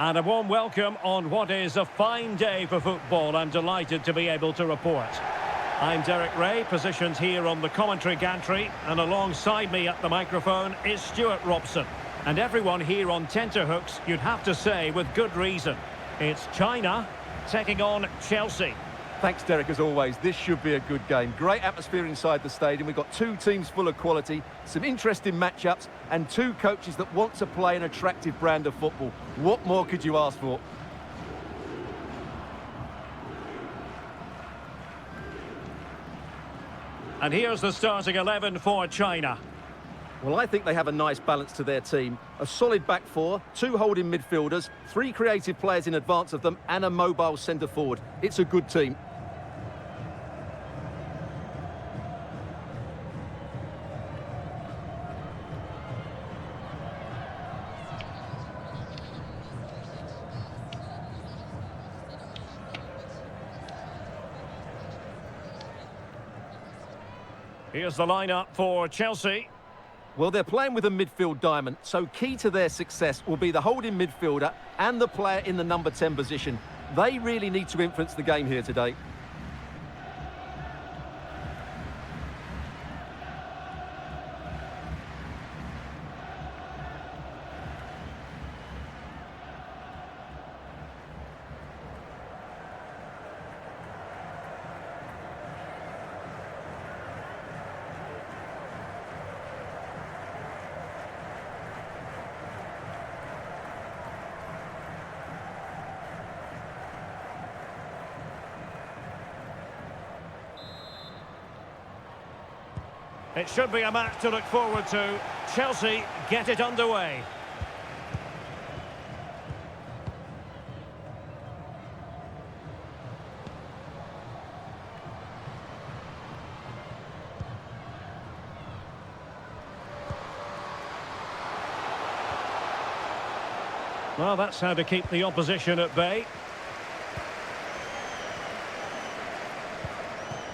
And a warm welcome on what is a fine day for football. I'm delighted to be able to report. I'm Derek Ray, positioned here on the commentary gantry, and alongside me at the microphone is Stuart Robson. And everyone here on tenterhooks, you'd have to say with good reason. It's China taking on Chelsea. Thanks, Derek, as always. This should be a good game. Great atmosphere inside the stadium. We've got two teams full of quality, some interesting matchups, and two coaches that want to play an attractive brand of football. What more could you ask for? And here's the starting 11 for China. Well, I think they have a nice balance to their team. A solid back four, two holding midfielders, three creative players in advance of them, and a mobile centre forward. It's a good team. Here's the lineup for Chelsea. Well, they're playing with a midfield diamond, so key to their success will be the holding midfielder and the player in the number 10 position. They really need to influence the game here today. It should be a match to look forward to. Chelsea get it underway. Well, that's how to keep the opposition at bay.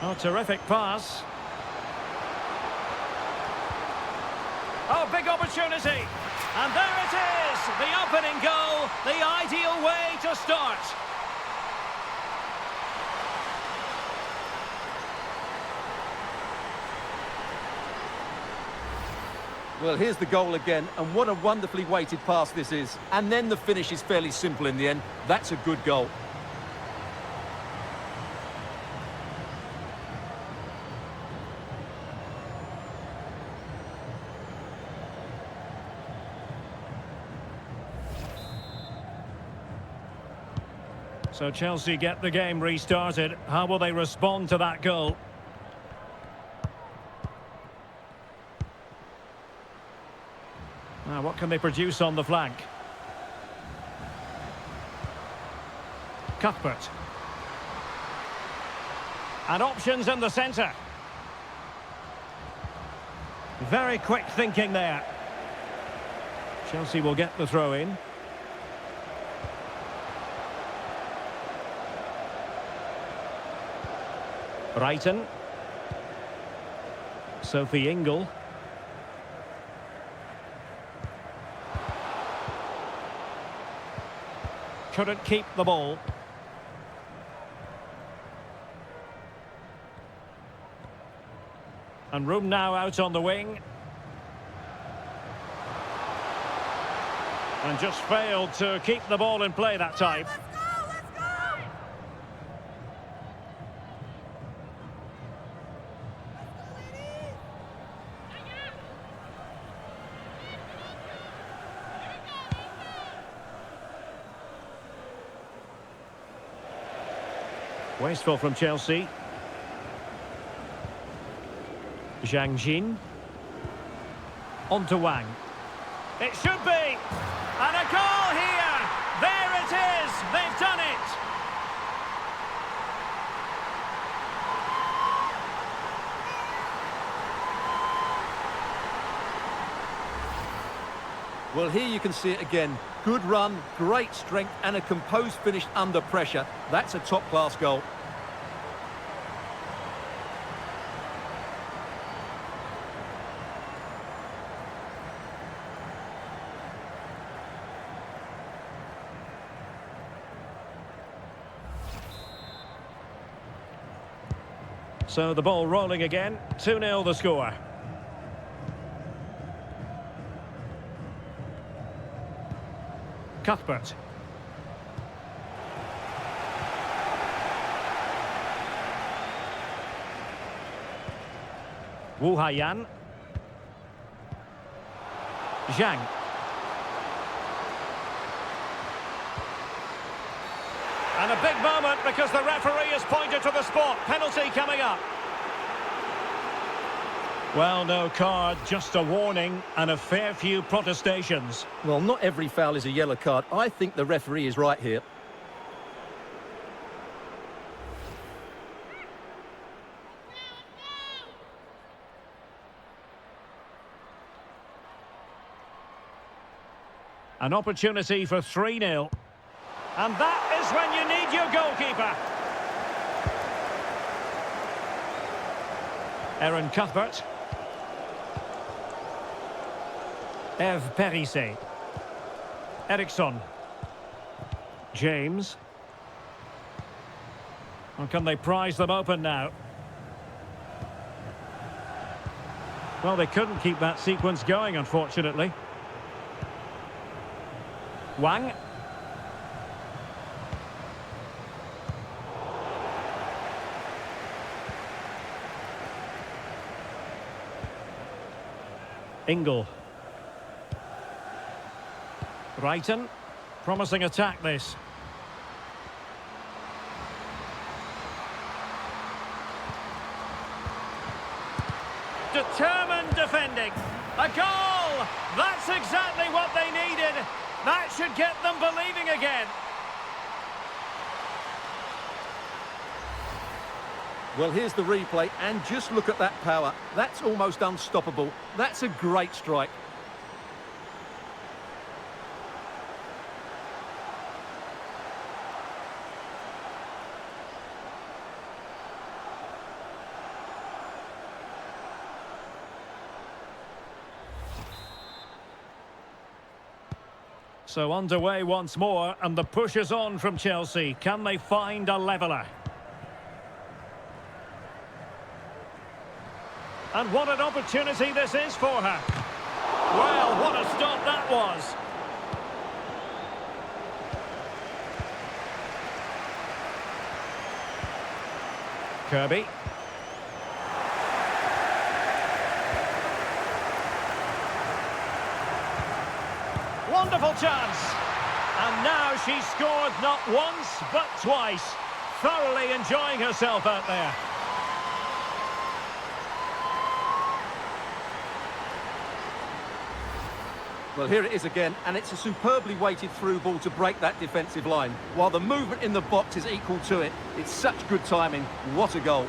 Oh, terrific pass. Oh, big opportunity. And there it is, the opening goal, the ideal way to start. Well, here's the goal again, and what a wonderfully weighted pass this is. And then the finish is fairly simple in the end. That's a good goal. So Chelsea get the game restarted. How will they respond to that goal? Now, what can they produce on the flank? Cuthbert. And options in the centre. Very quick thinking there. Chelsea will get the throw in. Brighton. Sophie Ingle. Couldn't keep the ball. And room now out on the wing. And just failed to keep the ball in play that time. Wasteful from Chelsea. Zhang Jin. On to Wang. It should be! And a goal here! There it is! They've done it! Well, here you can see it again. Good run, great strength, and a composed finish under pressure. That's a top-class goal. So the ball rolling again. 2-0 the score. Cuthbert. Wu Haiyan. Zhang. And a big moment because the referee has pointed to the spot. Penalty coming up. Well, no card, just a warning and a fair few protestations. Well, not every foul is a yellow card. I think the referee is right here. An opportunity for 3-0. And that is when you need your goalkeeper. Aaron Cuthbert. Eve Perisset. Eriksson. James. Or can they prise them open now? Well, they couldn't keep that sequence going, unfortunately. Wang. Ingle. Brighton. Promising attack this. Determined defending. A goal! That's exactly what they needed. That should get them believing again. Well, here's the replay, and just look at that power. That's almost unstoppable. That's a great strike. So underway once more, and the push is on from Chelsea. Can they find a leveller? And what an opportunity this is for her. Well, what a stop that was. Kirby. Wonderful chance. And now she's scored not once, but twice. Thoroughly enjoying herself out there. Well, here it is again, and it's a superbly weighted through ball to break that defensive line. While the movement in the box is equal to it, it's such good timing. What a goal.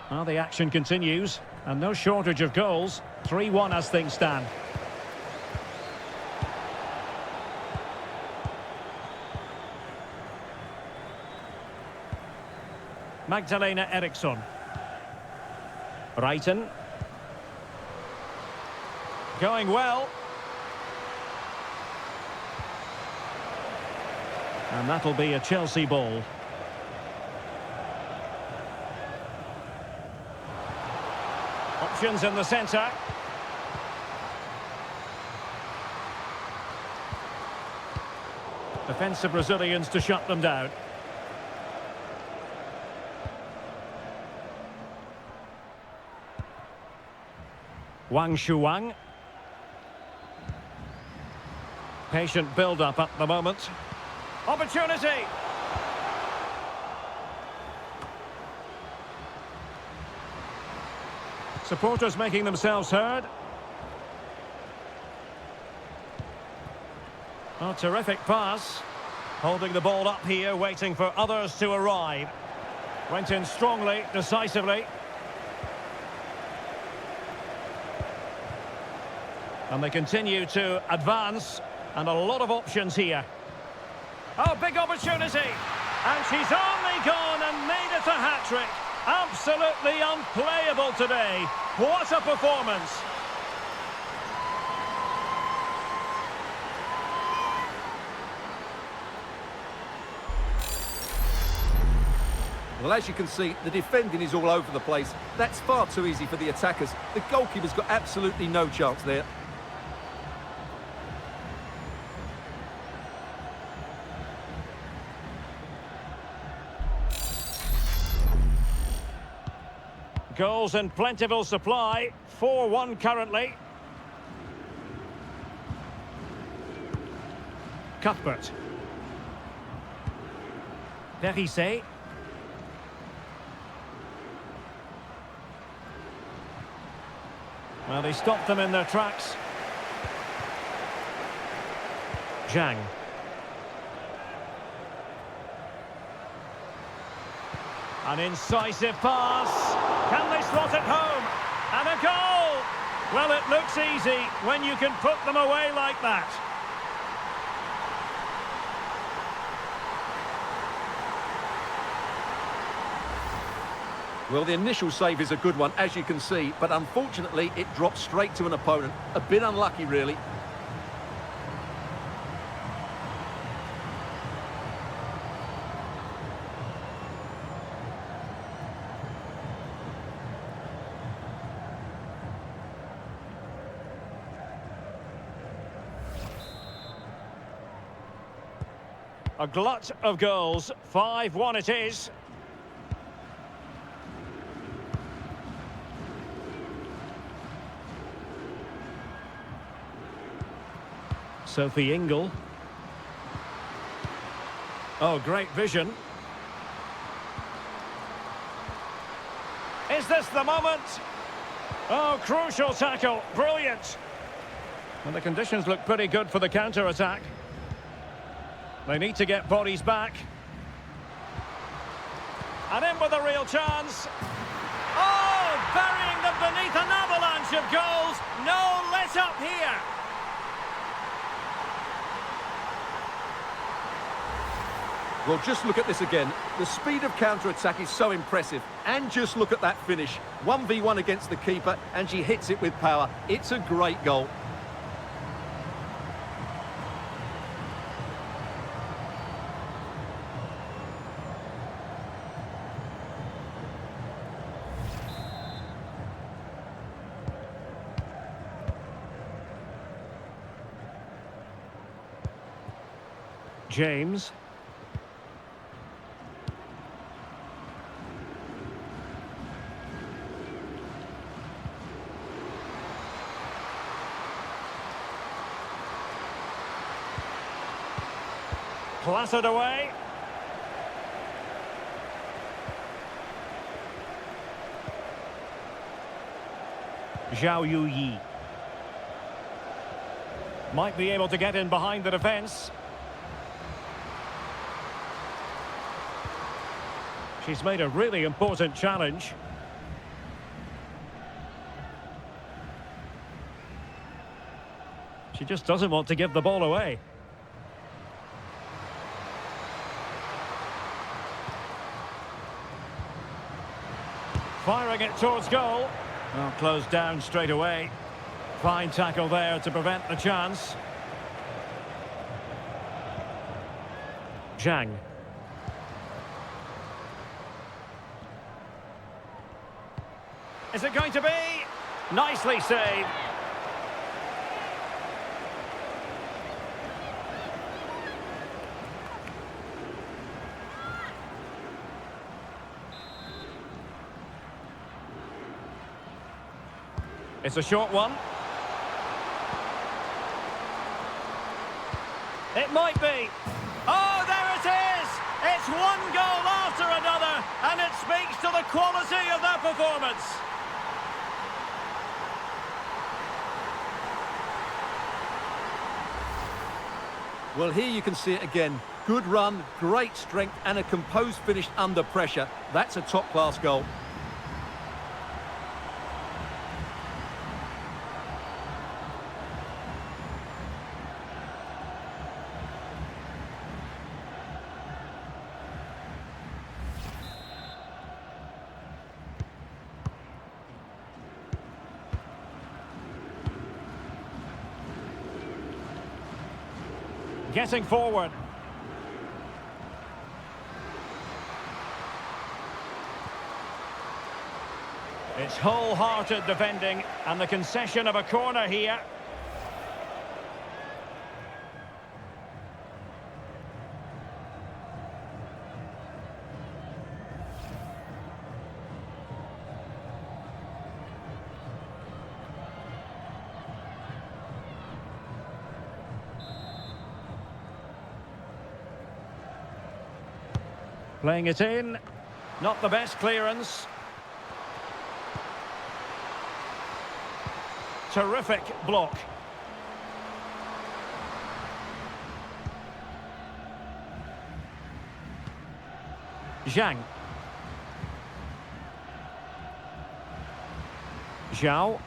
Well, the action continues, and no shortage of goals. 3-1 as things stand. Magdalena Eriksson. Brighton. Going well. And that'll be a Chelsea ball. Options in the centre. Defensive Brazilians to shut them down. Wang Shuang. Patient build-up at the moment. Opportunity! Supporters making themselves heard. Oh, terrific pass. Holding the ball up here, waiting for others to arrive. Went in strongly, decisively. And they continue to advance, and a lot of options here. Oh, big opportunity! And she's only gone and made it a hat-trick. Absolutely unplayable today. What a performance! Well, as you can see, the defending is all over the place. That's far too easy for the attackers. The goalkeeper's got absolutely no chance there. Goals in plentiful supply. 4-1 currently. Cuthbert. Perisset. Well, they stopped them in their tracks. Zhang. An incisive pass. Can they slot it home? And a goal! Well, it looks easy when you can put them away like that. Well, the initial save is a good one, as you can see, but unfortunately it dropped straight to an opponent. A bit unlucky, really. A glut of goals. 5-1 it is. Sophie Ingle. Oh, great vision. Is this the moment? Oh, crucial tackle. Brilliant. And the conditions look pretty good for the counter-attack. They need to get bodies back. And in with a real chance. Oh, burying them beneath an avalanche of goals. No let up here. Well, just look at this again. The speed of counter-attack is so impressive. And just look at that finish. 1v1 against the keeper, and she hits it with power. It's a great goal. James. Clattered away. Zhao Yuyi. Might be able to get in behind the defence. She's made a really important challenge. She just doesn't want to give the ball away. Firing it towards goal. Well, closed down straight away. Fine tackle there to prevent the chance. Zhang. Is it going to be? Nicely saved. It's a short one. It might be. Oh, there it is! It's one goal after another, and it speaks to the quality of their performance. Well, here you can see it again. Good run, great strength, and a composed finish under pressure. That's a top-class goal. getting forward. It's wholehearted defending, and the concession of a corner here. Playing it in. Not the best clearance. Terrific block. Zhang. Zhao.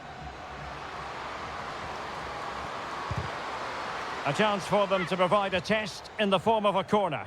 A chance for them to provide a test in the form of a corner.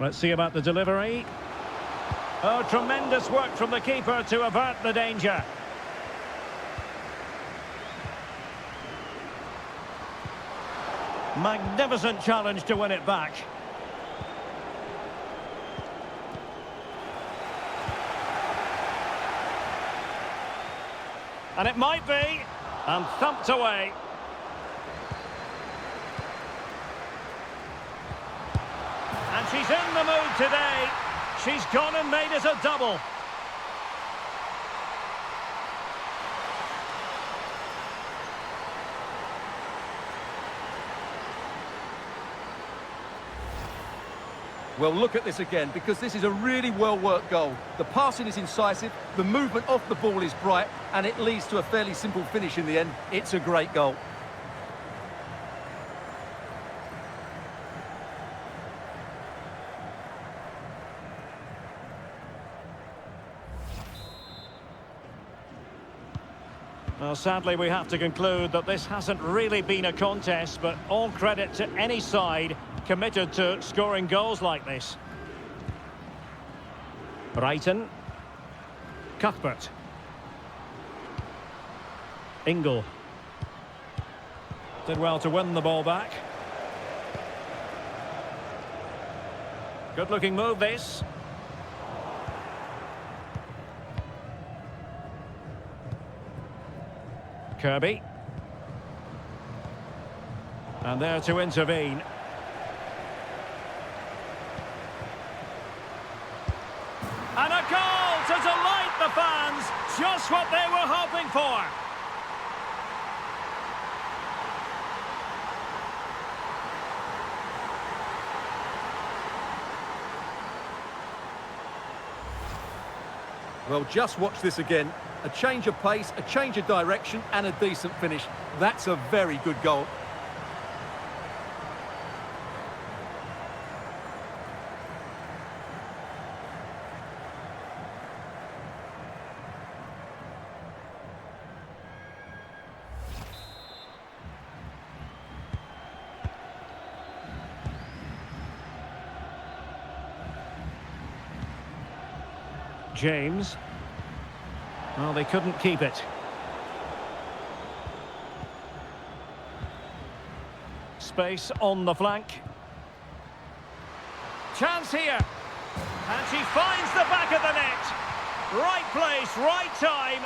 Let's see about the delivery. Oh, tremendous work from the keeper to avert the danger. Magnificent challenge to win it back. And it might be. And thumped away. And she's in the mood today. She's gone and made it a double. Well, look at this again, because this is a really well-worked goal. The passing is incisive, the movement off the ball is bright, and it leads to a fairly simple finish in the end. It's a great goal. Well, sadly, we have to conclude that this hasn't really been a contest, but all credit to any side committed to scoring goals like this. Brighton. Cuthbert. Ingle. Did well to win the ball back. Good-looking move, this. Kirby. And there to intervene. And a goal to delight the fans. Just what they were hoping for. Well, just watch this again. A change of pace, a change of direction, and a decent finish. That's a very good goal. James. Well, they couldn't keep it. Space on the flank. Chance here. And she finds the back of the net. Right place, right time.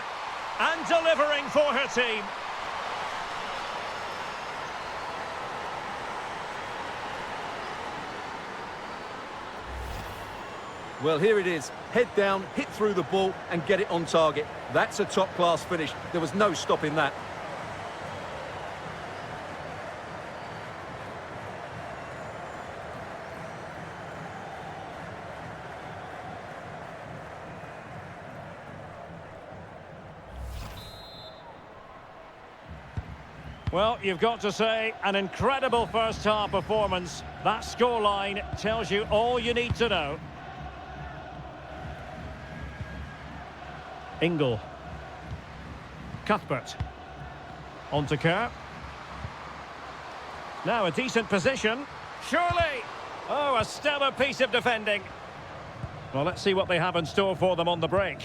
And delivering for her team. Well, here it is. Head down, hit through the ball and get it on target. That's a top-class finish. There was no stopping that. Well, you've got to say, an incredible first-half performance. That scoreline tells you all you need to know. Ingle. Cuthbert. On to Kerr. Now a decent position. Surely! Oh, a stellar piece of defending. Well, let's see what they have in store for them on the break.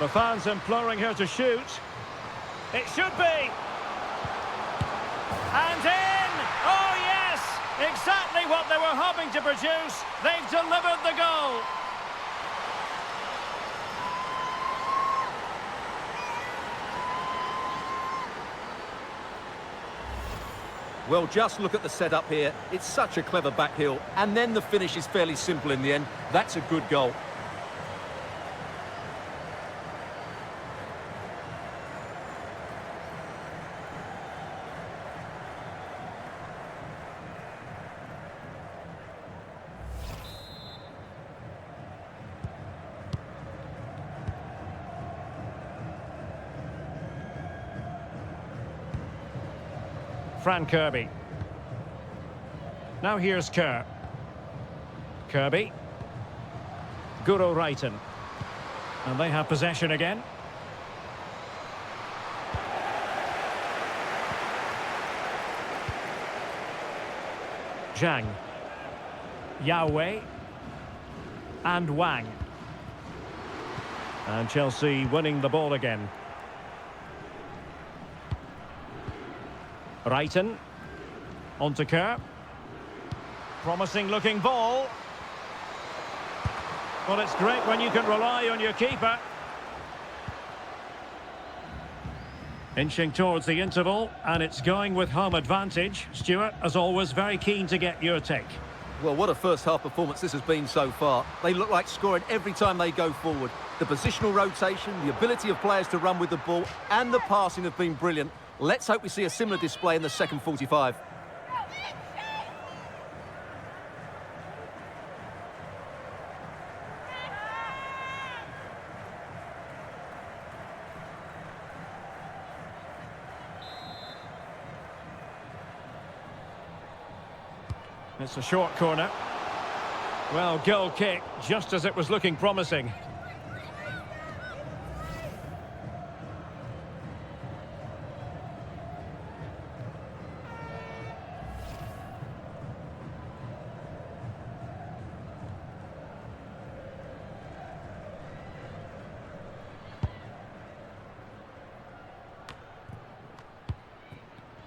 The fans imploring her to shoot. It should be! And in! Oh, yes! Exactly what they were hoping to produce. They've delivered the goal. Well, just look at the setup here. It's such a clever back heel. And then the finish is fairly simple in the end. That's a good goal. Fran Kirby. Now here's Kerr. Kirby. Guro Reiten. And they have possession again. Zhang. Yao. And Wang. And Chelsea winning the ball again. Reiten. On to Kerr. Promising looking ball. Well, it's great when you can rely on your keeper. Inching towards the interval, and it's going with home advantage. Stuart, as always, very keen to get your take. Well, what a first-half performance this has been so far. They look like scoring every time they go forward. The positional rotation, the ability of players to run with the ball, and the passing have been brilliant. Let's hope we see a similar display in the second 45. It's a short corner. Well, goal kick, just as it was looking promising.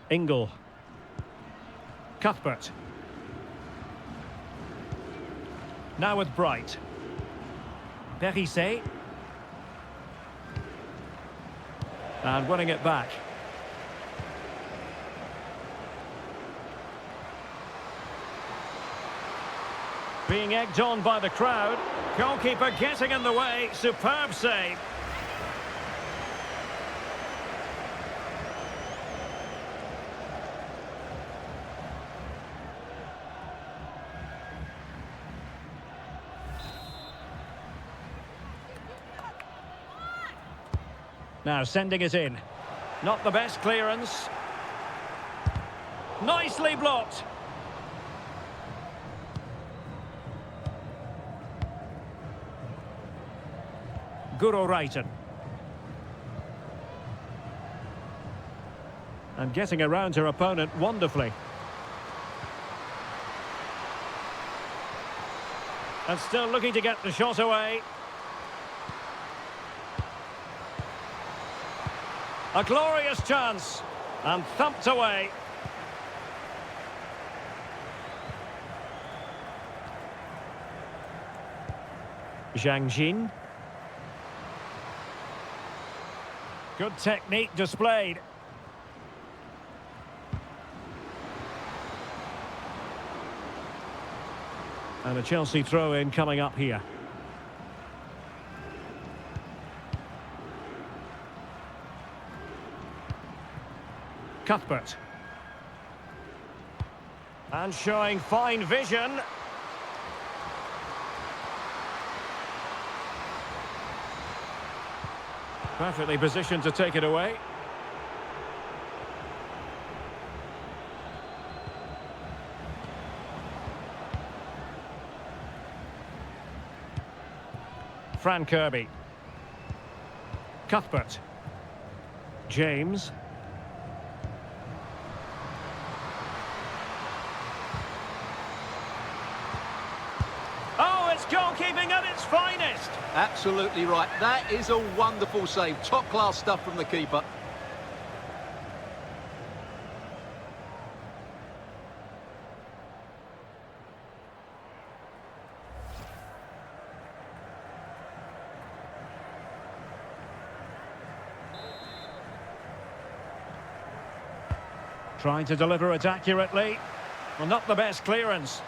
Ingle. Cuthbert. Now with Bright. Perisset. And winning it back. Being egged on by the crowd. Goalkeeper getting in the way. Superb save. Now sending it in. Not the best clearance. Nicely blocked. Guro Reiten. And getting around her opponent wonderfully. And still looking to get the shot away. A glorious chance, and thumped away. Zhang Jin. Good technique displayed. And a Chelsea throw-in coming up here. Cuthbert. And showing fine vision. Perfectly positioned to take it away. Fran Kirby. Cuthbert. James. Oh, it's goalkeeping at its finest. Absolutely right. That is a wonderful save. Top-class stuff from the keeper. Trying to deliver it accurately. Well, not the best clearance.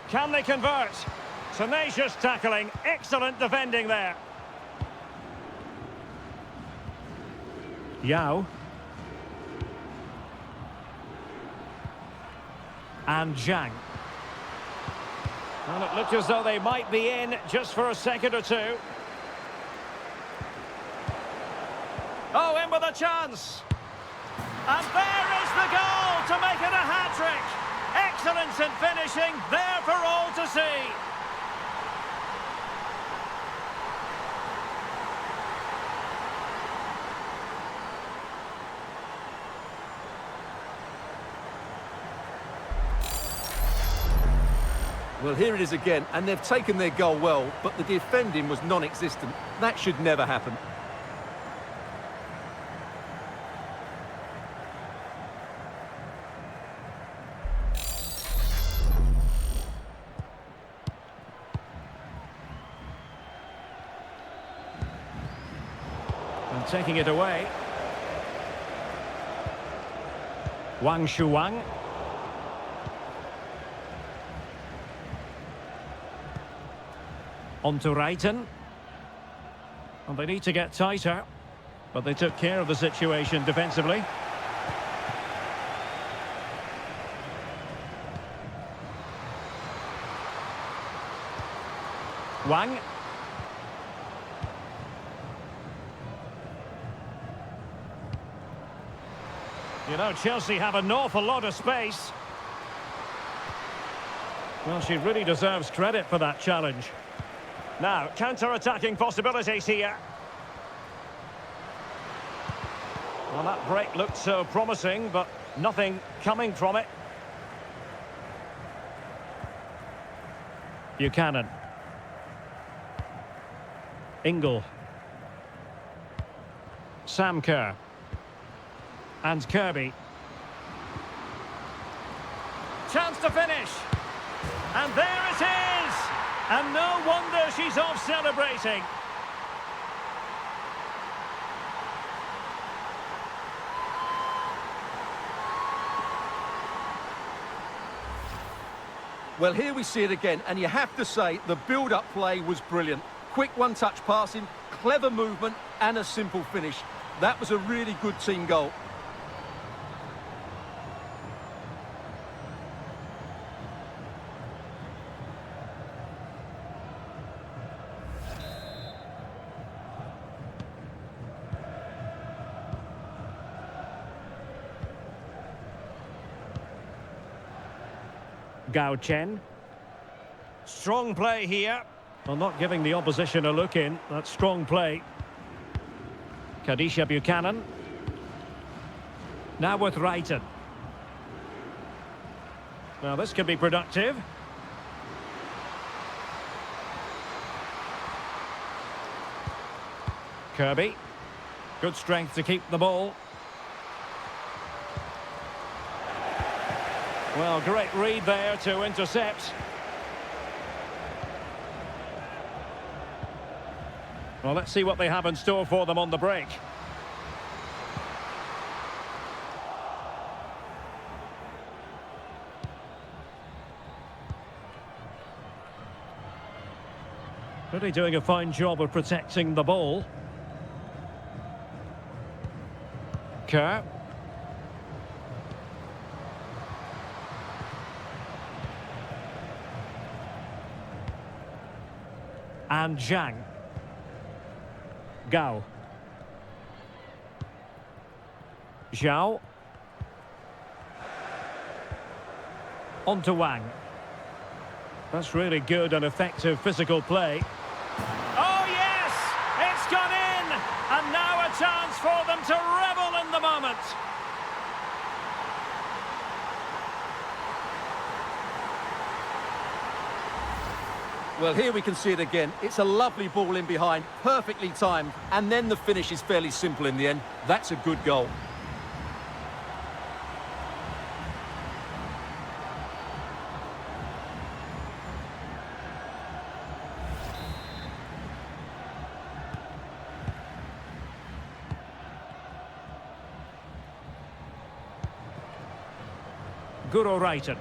Can they convert? Tenacious tackling, excellent defending there. Yao. And Zhang. Well, it looked as though they might be in just for a second or two. Oh, in with a chance. And there is the goal to make it a hat-trick. Excellence in finishing, there for all to see. Well, here it is again, and they've taken their goal well, but the defending was non-existent. That should never happen. And taking it away. Wang Shuang. On to Reiten. And they need to get tighter, but they took care of the situation defensively. Wang. You know, Chelsea have an awful lot of space. Well, she really deserves credit for that challenge. Now, counter-attacking possibilities here. Well, that break looked so promising, but nothing coming from it. Buchanan. Ingle. Sam Kerr. And Kirby. Chance to finish. And there it is! And no wonder she's off celebrating. Well, here we see it again, and you have to say the build-up play was brilliant. Quick one-touch passing, clever movement, and a simple finish. That was a really good team goal. Gao Chen. Strong play here. Well, not giving the opposition a look in. That's strong play. Kadisha Buchanan. Now with Reiten. Now this could be productive. Kirby. Good strength to keep the ball. Well, great read there to intercept. Well, let's see what they have in store for them on the break. Really doing a fine job of protecting the ball. Kerr. And Zhang. Gao. Zhao. On to Wang. That's really good and effective physical play. Oh, yes! It's gone in! And now a chance for them to revel in the moment. Well, here we can see it again. It's a lovely ball in behind, perfectly timed, and then the finish is fairly simple in the end. That's a good goal. Guro Reiten.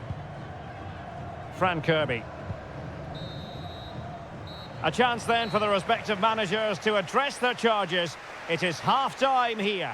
Fran Kirby. A chance then for the respective managers to address their charges. It is half-time here.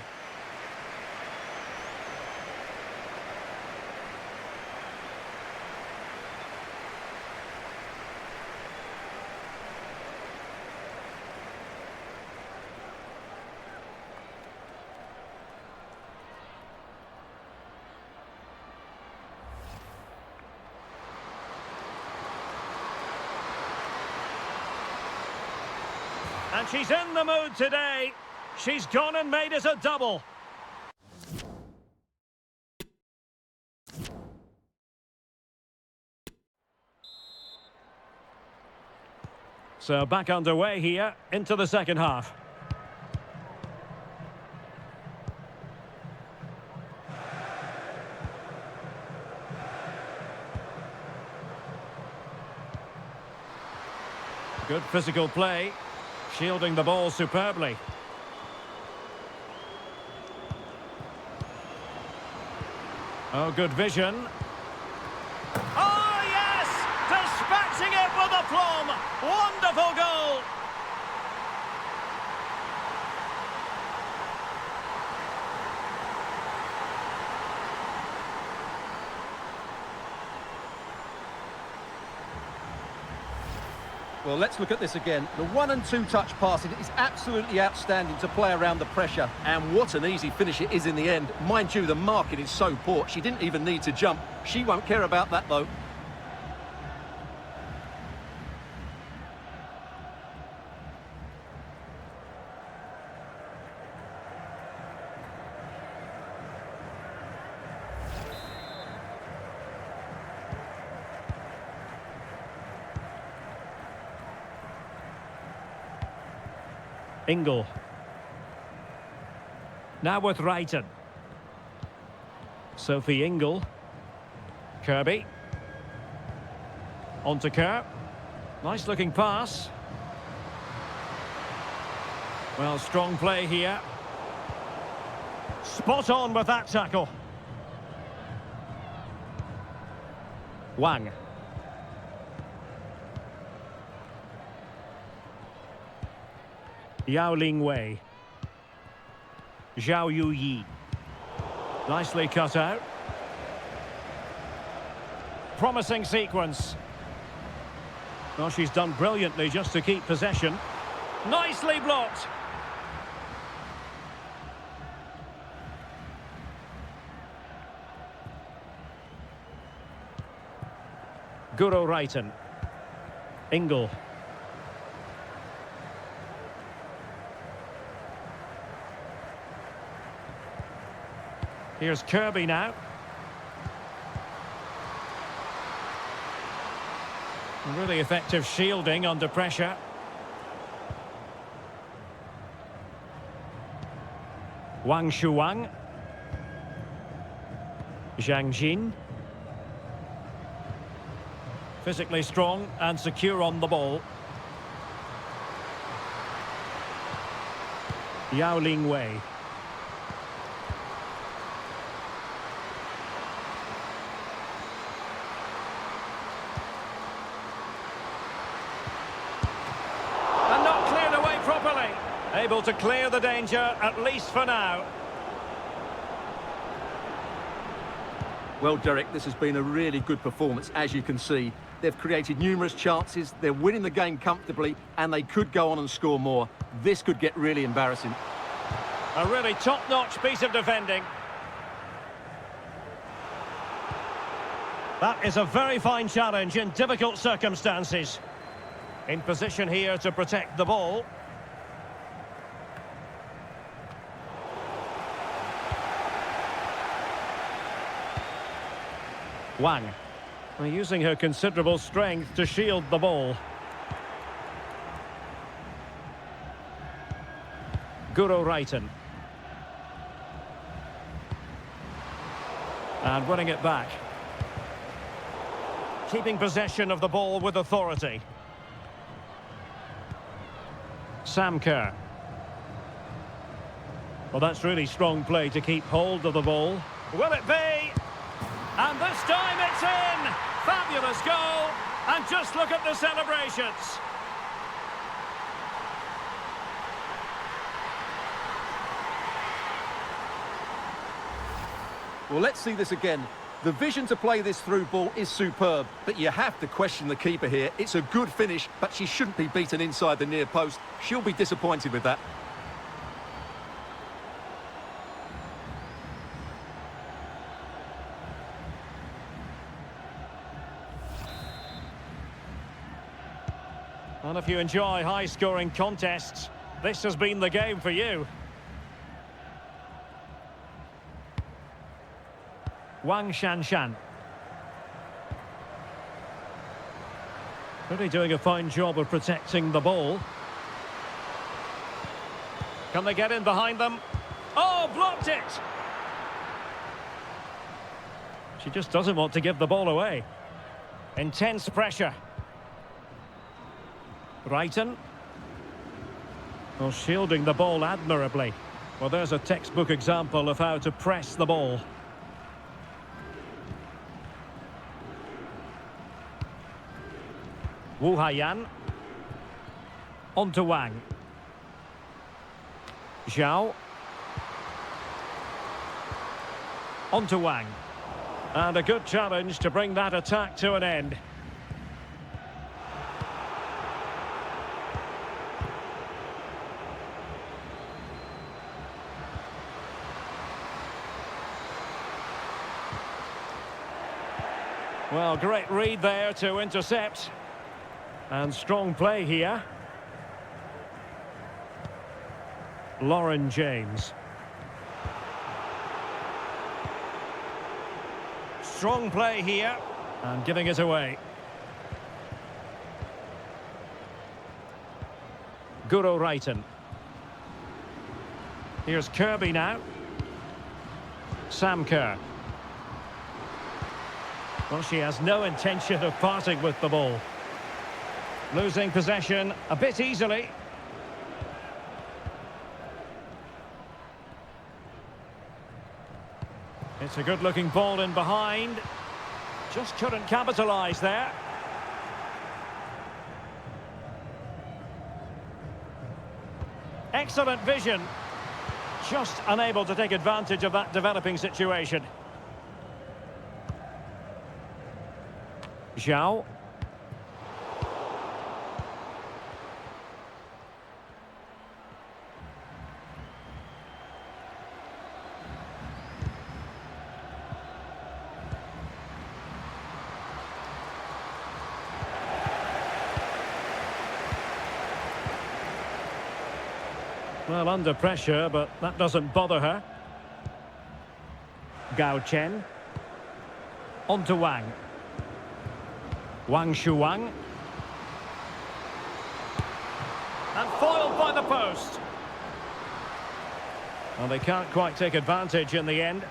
And she's in the mood today. She's gone and made it a double. So back underway here into the second half. Good physical play. Shielding the ball superbly. Oh, good vision. Oh, yes! Dispatching it with aplomb. Wonderful goal. Well, let's look at this again. The 1 and 2 touch passing is absolutely outstanding to play around the pressure. And what an easy finish it is in the end. Mind you, the marking is so poor, she didn't even need to jump. She won't care about that, though. Ingle. Now with Reiten. Sophie Ingle. Kirby. On to Kerr. Nice looking pass. Well, strong play here. Spot on with that tackle. Wang. Yao Ling Wei. Zhao Yu Yi. Nicely cut out. Promising sequence. Well, she's done brilliantly just to keep possession. Nicely blocked. Guro Reiten. Ingle. Here's Kirby now. Really effective shielding under pressure. Wang Shuang. Zhang Jin. Physically strong and secure on the ball. Yao Ling Wei. Able to clear the danger, at least for now. Well, Derek, this has been a really good performance, as you can see. They've created numerous chances, they're winning the game comfortably, and they could go on and score more. This could get really embarrassing. A really top-notch piece of defending. That is a very fine challenge in difficult circumstances. In position here to protect the ball. Wang. Using her considerable strength to shield the ball. Counterattack. And winning it back. Keeping possession of the ball with authority. Samker. Well, that's really strong play to keep hold of the ball. Will it be? And this time it's in! Fabulous goal! And just look at the celebrations. Well, let's see this again. The vision to play this through ball is superb, but you have to question the keeper here. It's a good finish, but she shouldn't be beaten inside the near post. She'll be disappointed with that. And if you enjoy high-scoring contests, this has been the game for you. Wang Shanshan. Really doing a fine job of protecting the ball. Can they get in behind them? Oh, blocked it! She just doesn't want to give the ball away. Intense pressure. Brighton. Well, shielding the ball admirably. Well, there's a textbook example of how to press the ball. Wu Haiyan. On to Wang. Zhao. On to Wang. And a good challenge to bring that attack to an end. Well, great read there to intercept. And strong play here. Lauren James. Strong play here. And giving it away. Counterattack. Here's Kirby now. Samker. Well, she has no intention of parting with the ball. Losing possession a bit easily. It's a good-looking ball in behind. Just couldn't capitalise there. Excellent vision. Just unable to take advantage of that developing situation. Zhao. Well, under pressure, but that doesn't bother her. Gao Chen. On to Wang. Wang Shuang. And foiled by the post. Well, they can't quite take advantage in the end.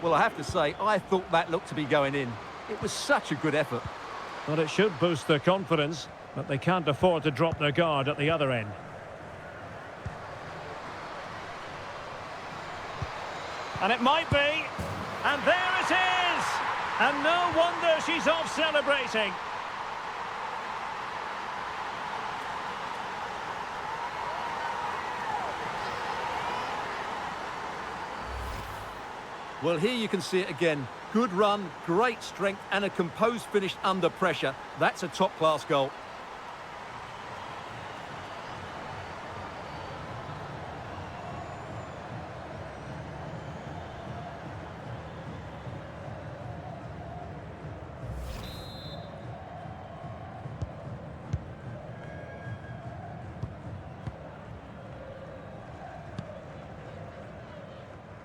Well, I have to say, I thought that looked to be going in. It was such a good effort. Well, it should boost their confidence, but they can't afford to drop their guard at the other end. And it might be. And there it is! And no wonder she's off celebrating. Well, here you can see it again. Good run, great strength, and a composed finish under pressure. That's a top-class goal.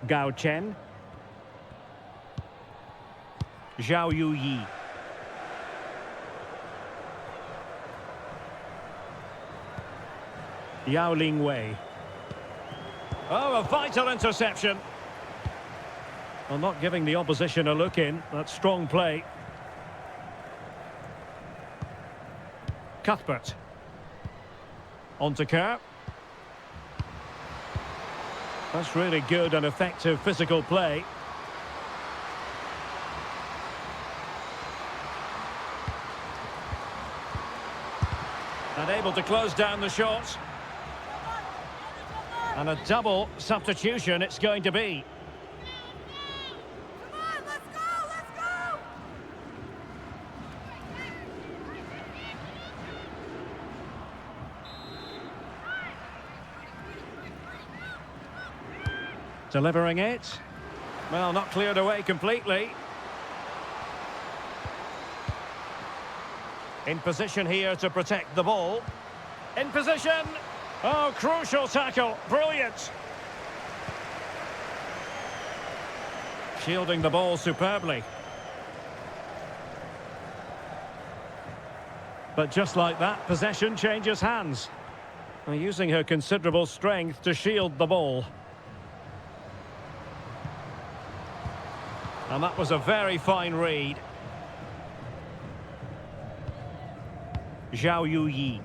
Gao Chen. Zhao Yuyi. Yao Ling Wei. Oh, a vital interception. Well, not giving the opposition a look in. That's strong play. Cuthbert. On to Kerr. That's really good and effective physical play. And able to close down the shot. And a double substitution it's going to be. Come on, let's go, let's go! Delivering it. Well, not cleared away completely. In position here to protect the ball. In position. Oh, crucial tackle. Brilliant. Shielding the ball superbly. But just like that, possession changes hands. Using her considerable strength to shield the ball. And that was a very fine read. Zhao Yuyi.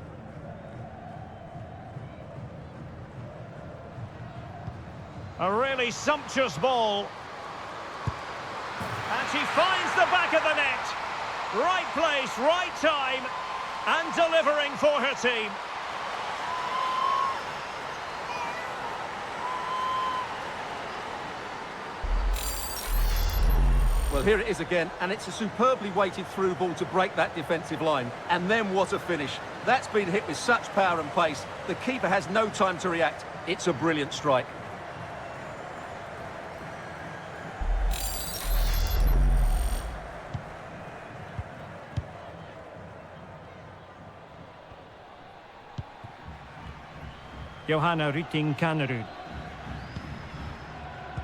A really sumptuous ball. And she finds the back of the net. Right place, right time. And delivering for her team. Well, here it is again, and it's a superbly weighted through ball to break that defensive line. And then what a finish. That's been hit with such power and pace. The keeper has no time to react. It's a brilliant strike. Johanna Rytting-Kanerud.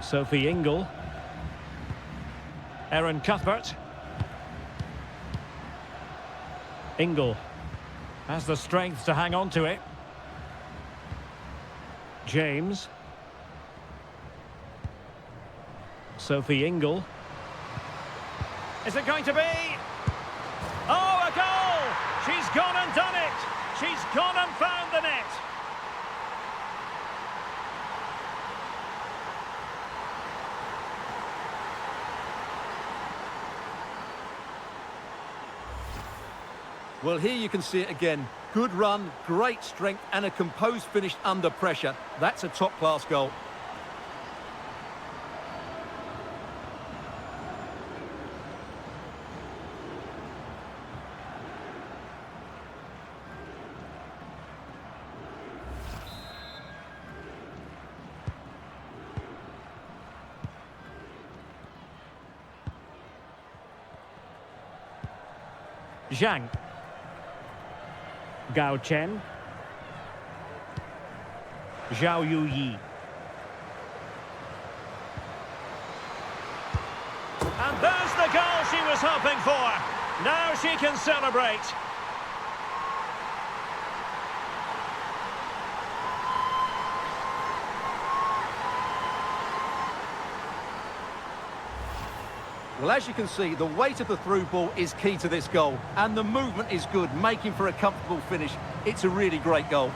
Sophie Ingle. Erin Cuthbert. Ingle has the strength to hang on to it. James. Sophie Ingle. Is it going to be? Oh, a goal! She's gone and done it! She's gone and found the net! Well, here you can see it again. Good run, great strength, and a composed finish under pressure. That's a top-class goal. Zhang. Gao Chen. Zhao Yuyi. And there's the goal she was hoping for. Now she can celebrate. Well, as you can see, the weight of the through ball is key to this goal. And the movement is good, making for a comfortable finish. It's a really great goal.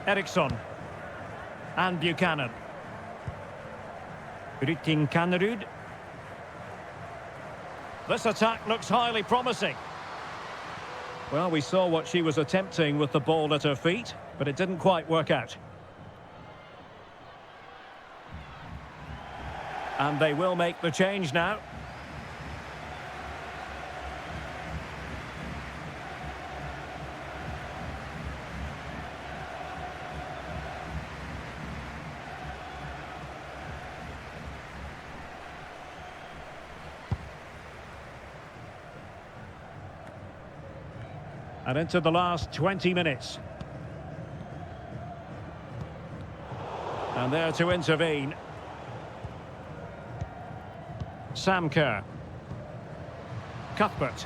Eriksson. And Buchanan. Rytting-Kanerud. This attack looks highly promising. Well, we saw what she was attempting with the ball at her feet, but it didn't quite work out. And they will make the change now. And into the last 20 minutes. And there to intervene. Sam Kerr. Cuthbert.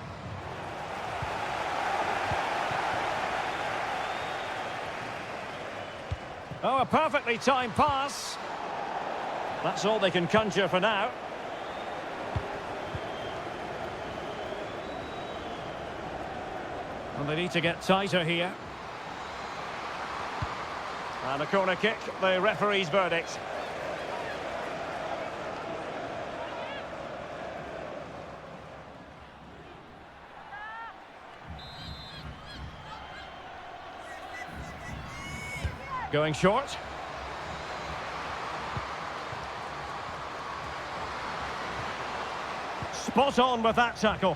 Oh, a perfectly timed pass. That's all they can conjure for now. And they need to get tighter here. And a corner kick, the referee's verdict. Going short. Spot on with that tackle.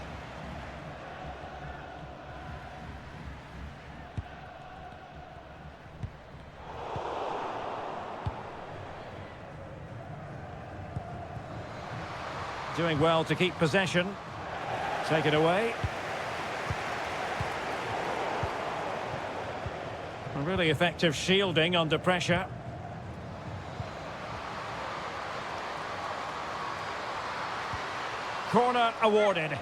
Doing well to keep possession. Take it away. A really effective shielding under pressure. Corner awarded.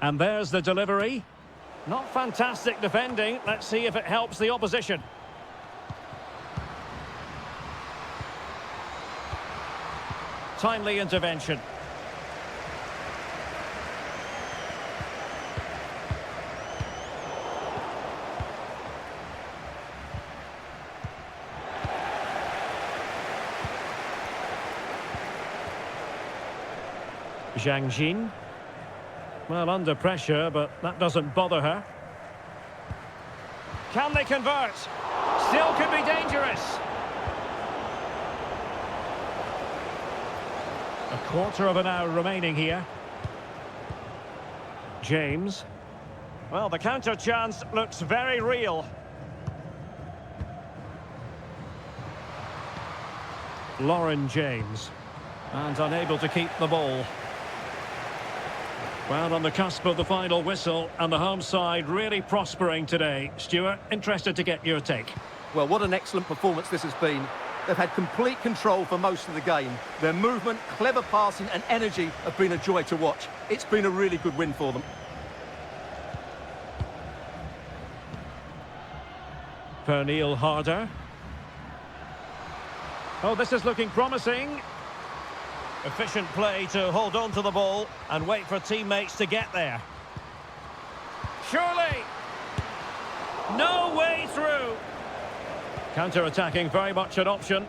And there's the delivery. Not fantastic defending. Let's see if it helps the opposition. Timely intervention. Zhang Jin. Well, under pressure, but that doesn't bother her. Can they convert? Still could be dangerous. A quarter of an hour remaining here. James. Well, the counter chance looks very real. Lauren James. And unable to keep the ball. Well, on the cusp of the final whistle, and the home side really prospering today. Stuart, interested to get your take. Well, what an excellent performance this has been. They've had complete control for most of the game. Their movement, clever passing and energy have been a joy to watch. It's been a really good win for them. Pernille Harder. Oh, this is looking promising. Efficient play to hold on to the ball and wait for teammates to get there. Surely! No way through! Counter-attacking, very much an option.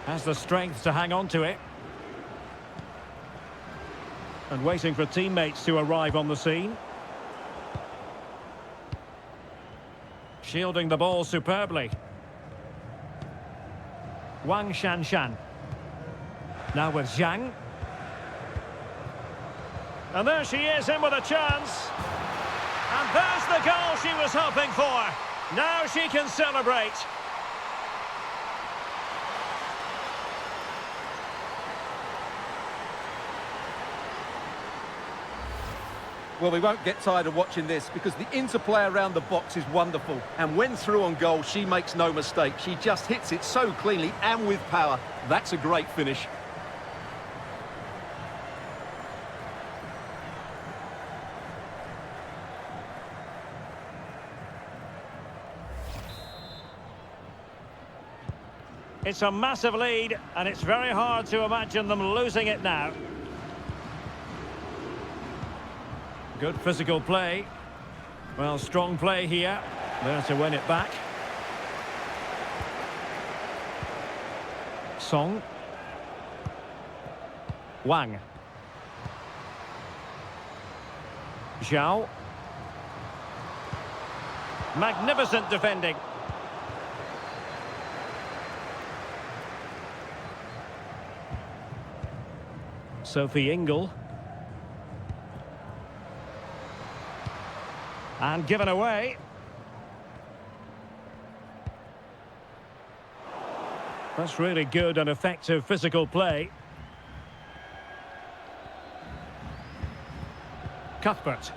Has the strength to hang on to it. And waiting for teammates to arrive on the scene. Shielding the ball superbly. Wang Shanshan. Now with Zhang. And there she is, in with a chance. And there's the goal she was hoping for. Now she can celebrate. Well, we won't get tired of watching this because the interplay around the box is wonderful. And when through on goal, she makes no mistake. She just hits it so cleanly and with power. That's a great finish. It's a massive lead, and it's very hard to imagine them losing it now. Good physical play. Well, strong play here. There to win it back. Song. Wang. Zhao. Magnificent defending. Sophie Ingle. And given away. That's really good and effective physical play. Cuthbert.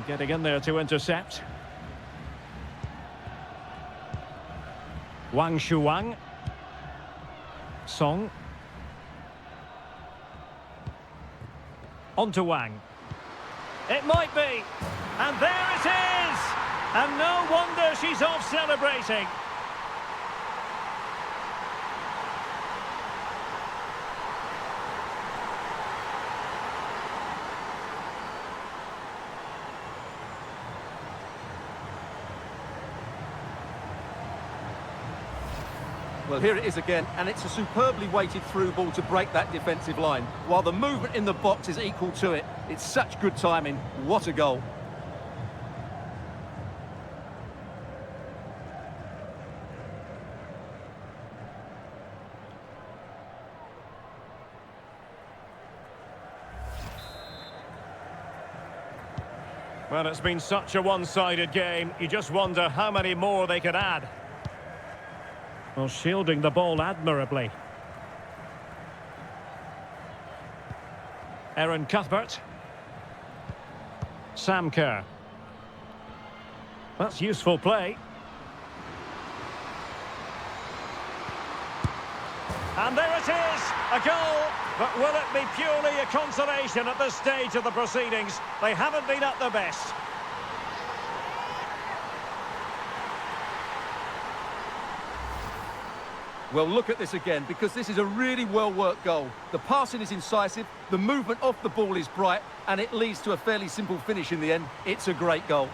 Getting in there to intercept. Wang Shuang. Song. On to Wang. It might be. And there it is! And no wonder she's off celebrating. Well, here it is again, and it's a superbly weighted through ball to break that defensive line. While the movement in the box is equal to it, it's such good timing. What a goal. Well, it's been such a one-sided game. You just wonder how many more they could add. Well, shielding the ball admirably. Erin Cuthbert. Sam Kerr. That's useful play. And there it is, a goal. But will it be purely a consolation at this stage of the proceedings? They haven't been at their best. Well, look at this again, because this is a really well-worked goal. The passing is incisive, the movement off the ball is bright, and it leads to a fairly simple finish in the end. It's a great goal.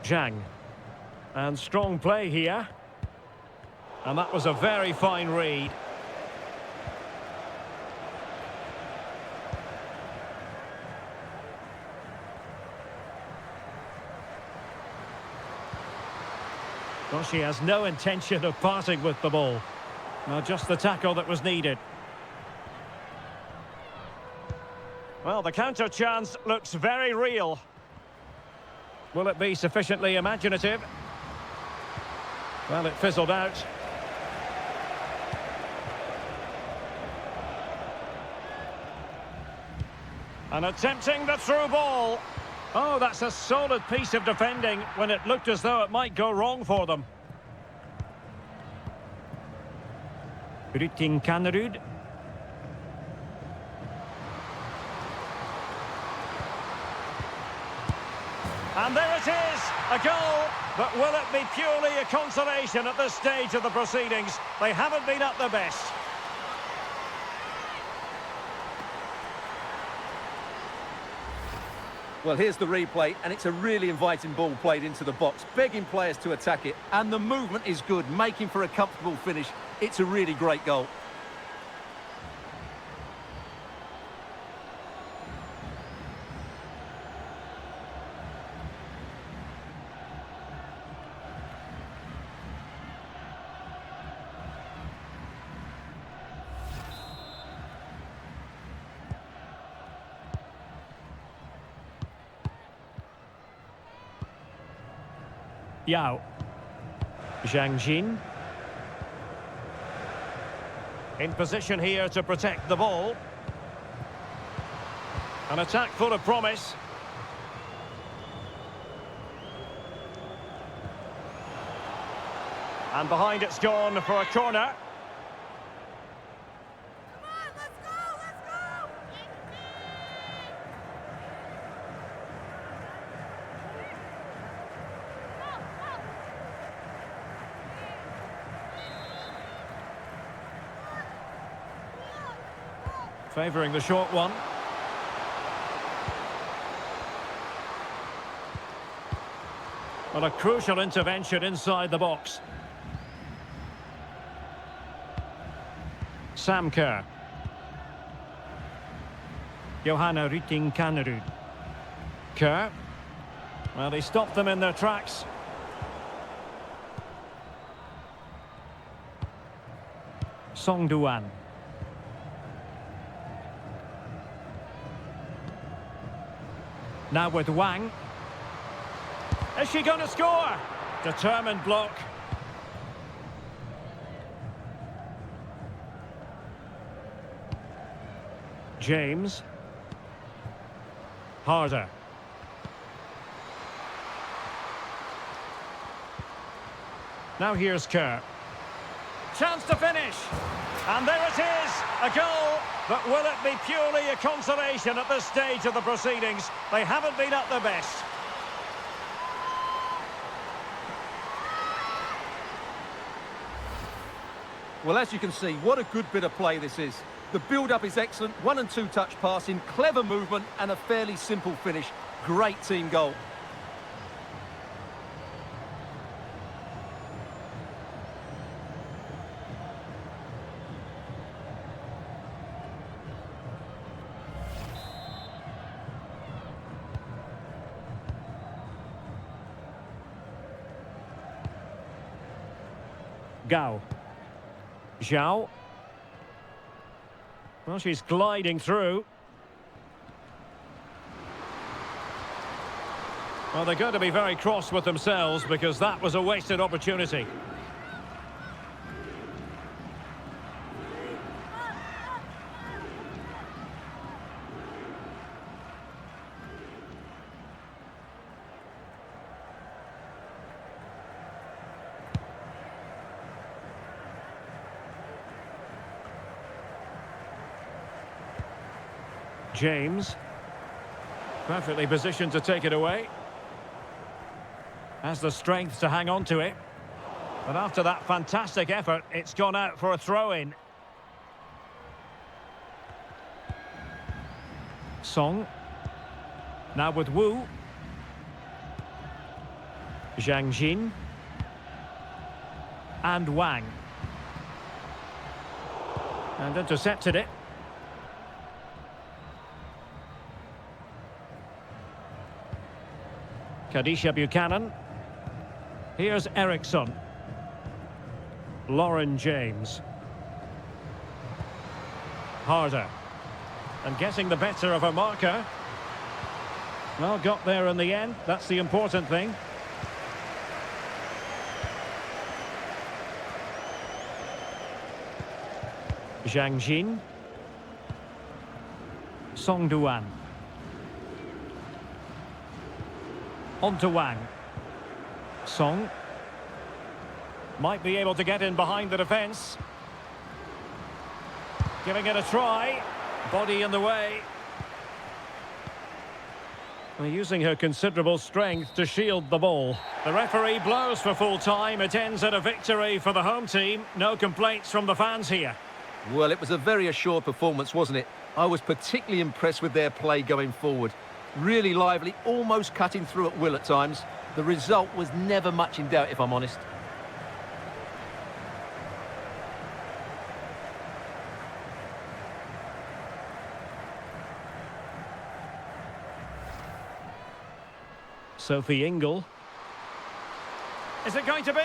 Zhang. And strong play here. And that was a very fine read. Well, she has no intention of parting with the ball. Now, just the tackle that was needed. Well, the counter chance looks very real. Will it be sufficiently imaginative? Well, it fizzled out. And attempting the through ball. Oh, that's a solid piece of defending when it looked as though it might go wrong for them. Rytting Kanerud. And there it is, a goal. But will it be purely a consolation at this stage of the proceedings? They haven't been at their best. Well, here's the replay, and it's a really inviting ball played into the box, begging players to attack it, and the movement is good, making for a comfortable finish. It's a really great goal. Yao. Zhang Jin. In position here to protect the ball. An attack full of promise. And behind it's gone for a corner. Come on, let's go, let's go! Favouring the short one. Well, a crucial intervention inside the box. Sam Kerr. Johanna Rytting Kanerud. Kerr. Well, he stopped them in their tracks. Song Duan. Now with Wang. Is she going to score? Determined block. James. Harder. Now here's Kerr. Chance to finish. And there it is, a goal. But will it be purely a consolation at this stage of the proceedings? They haven't been at their best. Well, as you can see, what a good bit of play this is. The build-up is excellent, 1- and 2-touch passing, clever movement and a fairly simple finish. Great team goal. Gao. Zhao. Well, she's gliding through. Well, they're going to be very cross with themselves because that was a wasted opportunity. James. Perfectly positioned to take it away. Has the strength to hang on to it. But after that fantastic effort, it's gone out for a throw-in. Song. Now with Wu. Zhang Jin. And Wang. And intercepted it. Kadisha Buchanan. Here's Eriksson. Lauren James. Harder. And getting the better of her marker. Well, got there in the end. That's the important thing. Zhang Jin. Song Duan. On to Wang. Song. Might be able to get in behind the defence. Giving it a try. Body in the way. And using her considerable strength to shield the ball. The referee blows for full time. It ends at a victory for the home team. No complaints from the fans here. Well, it was a very assured performance, wasn't it? I was particularly impressed with their play going forward. Really lively, almost cutting through at will at times. The result was never much in doubt, if I'm honest. Sophie Ingle. Is it going to be?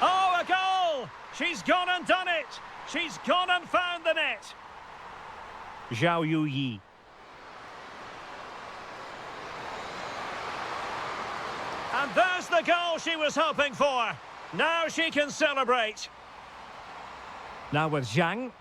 Oh, a goal! She's gone and done it! She's gone and found the net! Zhao Yuyi. And there's the goal she was hoping for. Now she can celebrate. Now with Zhang.